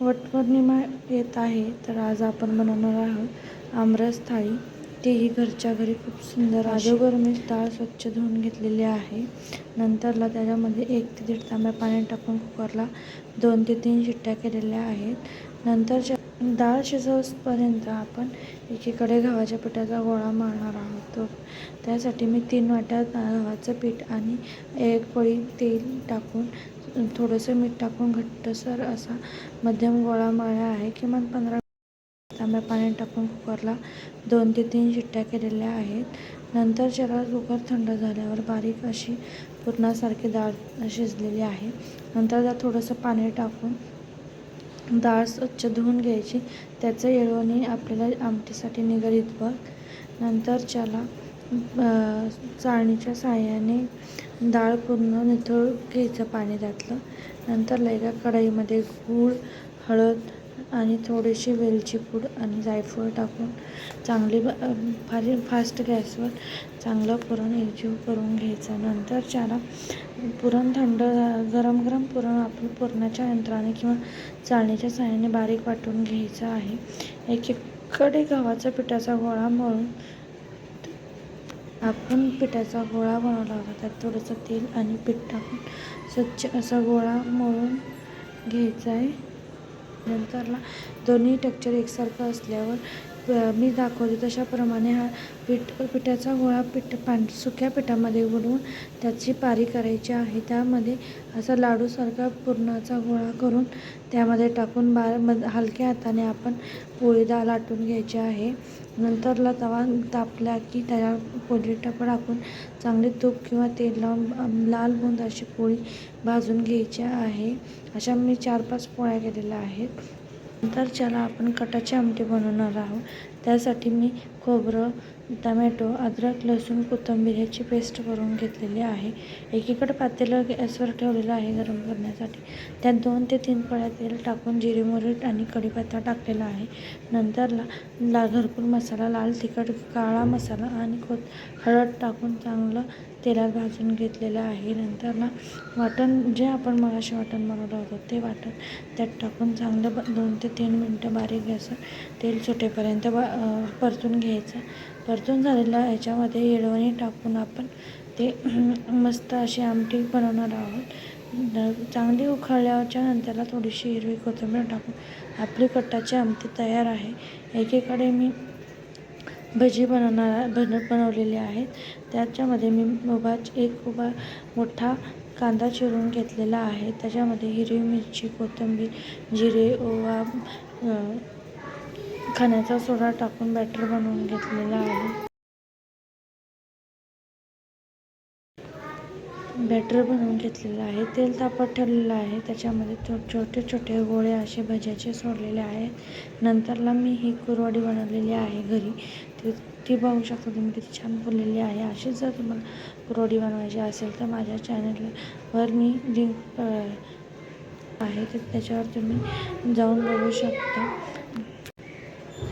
वटपौर्णिमा येत आहे, तर आज आपण बनवणार आहोत आमरस थाळी. तेही घरच्या घरी खूप सुंदर अशी. अगोदर मी डाळ स्वच्छ धुवून घेतलेली आहे. नंतरला त्याच्यामध्ये 1 ते 1.5 तांब्या पाणी टाकून कुकरला 2 ते 3 शिट्ट्या केलेल्या आहेत. नंतरच्या डाळ शिजवपर्यंत आपण एकीकडे गव्हाच्या पिठाचा गोळा मळणार आहोत. त्यासाठी मी 3 वाट्या गव्हाचं पीठ आणि 1 पळी तेल टाकून थोडंसं मीठ टाकून घट्टसर असा मध्यम गोळा मळला आहे. किमान 15 तांब्या पाणी टाकून कुकरला 2 ते 3 शिट्ट्या केलेल्या आहेत. नंतर ज्याला कुकर थंड झाल्यावर बारीक अशी पुरणासारखी डाळ शिजलेली आहे. नंतर त्यात थोडंसं पाणी टाकून डाळ स्वच्छ धुवून घ्यायची. त्याचं येळवणी आपल्याला आमटीसाठी निगडीत बघ. नंतर त्याला चाळणीच्या साहाय्याने डाळ पूर्ण निथळून घ्यायचं पाणी त्यातलं. नंतर एका कढईमध्ये गूळ, हळद आणि थोडीशी वेलची पूड आणि जायफळ टाकून चांगली फास्ट गॅसवर चांगलं पुरण एकजीव करून घ्यायचं. नंतर त्याला पुरण थंड गरम पुरण आपण पुरणाच्या यंत्राने किंवा चाळणीच्या साहाय्याने बारीक वाटून घ्यायचं आहे. एकीकडे गव्हाचा पिठाचा गोळा मळून आपण पिठाचा गोळा बनवला होता. त्यात थोडंसं तेल आणि पीठ टाकून स्वच्छ असा गोळा मळून घ्यायचा आहे. नंतरला दोन्ही टेक्स्चर एकसारखं असल्यावर मी दाखवते तशाप्रमाणे हा पिठाचा गोळा सुक्या पिठामध्ये बुडवून त्याची पारी करायची आहे. त्यामध्ये असा लाडूसारखा पुरणाचा गोळा करून त्यामध्ये टाकून हलक्या हाताने आपण पोळी लाटून घ्यायची आहे. नंतरला तवा तापला की त्याला पोळी टाकून चांगले तूप किंवा तेल लावून लाल बुंद अशी पोळी भाजून घ्यायची आहे. अशा मी 4-5 पोळ्या केलेल्या आहेत. नंतर त्याला आपण कटाची आमटी बनवणार आहोत. त्यासाठी मी खोबरं, टमॅटो, अद्रक, लसूण, कोथिंबीर ह्याची पेस्ट करून घेतलेली आहे. एकीकडे पातेलं गॅसवर ठेवलेलं आहे गरम करण्यासाठी. त्यात 2 ते 3 पळ्या तेल टाकून जिरे, मोहरी आणि कढीपत्ता टाकलेला आहे. नंतरला घरकुल मसाला, लाल तिखट, काळा मसाला आणि हळद टाकून चांगलं तेलात भाजून घेतलेलं आहे. नंतरला वाटण जे आपण मगाशी वाटण बनवलं होतं ते वाटण त्यात टाकून चांगलं 2 ते 3 मिनटं बारीक गॅसवर तेल सुटेपर्यंत परतून घ्यायचं. परतून झालेलं याच्यामध्ये येळवणी टाकून आपण ते मस्त अशी आमटी बनवणार आहोत. चांगली उकळल्याच्या नंतरला थोडीशी हिरवी कोथिंबीर टाकून आपली कटाची आमटी तयार आहे. एकीकडे मी भजी बनवलेली आहेत. त्याच्यामध्ये मी 1 उभा मोठा कांदा चिरून घेतलेला आहे. त्याच्यामध्ये हिरवी मिरची, कोथिंबीर, जिरे, ओवा, खाण्याचा सोडा टाकून बॅटर बनवून घेतलेला आहे. बॅटर बनवून घेतलेलं आहे. तेल तापत ठेवलेलं आहे. त्याच्यामध्ये छोटे छोटे गोळे असे भज्याचे सोडलेले आहेत. नंतरला मी ही कुरवडी बनवलेली आहे घरी. ती बघू शकता तुम्ही किती छान फुललेली आहे. अशीच जर तुम्हाला कुरवडी बनवायची असेल तर माझ्या चॅनलवर मी लिंक आहे तर त्याच्यावर तुम्ही जाऊन बघू शकता.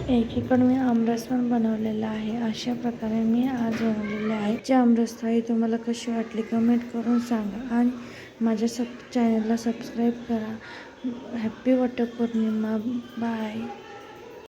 एकीकडे मी आमरस पण बनवलेला आहे. अशा प्रकारे मी आज बनवलेले आहे. जी आमरस थाळी तुम्हाला कशी वाटली कमेंट करून सांगा आणि माझ्या चॅनलला सबस्क्राईब करा. हॅपी वटपौर्णिमा. बाय.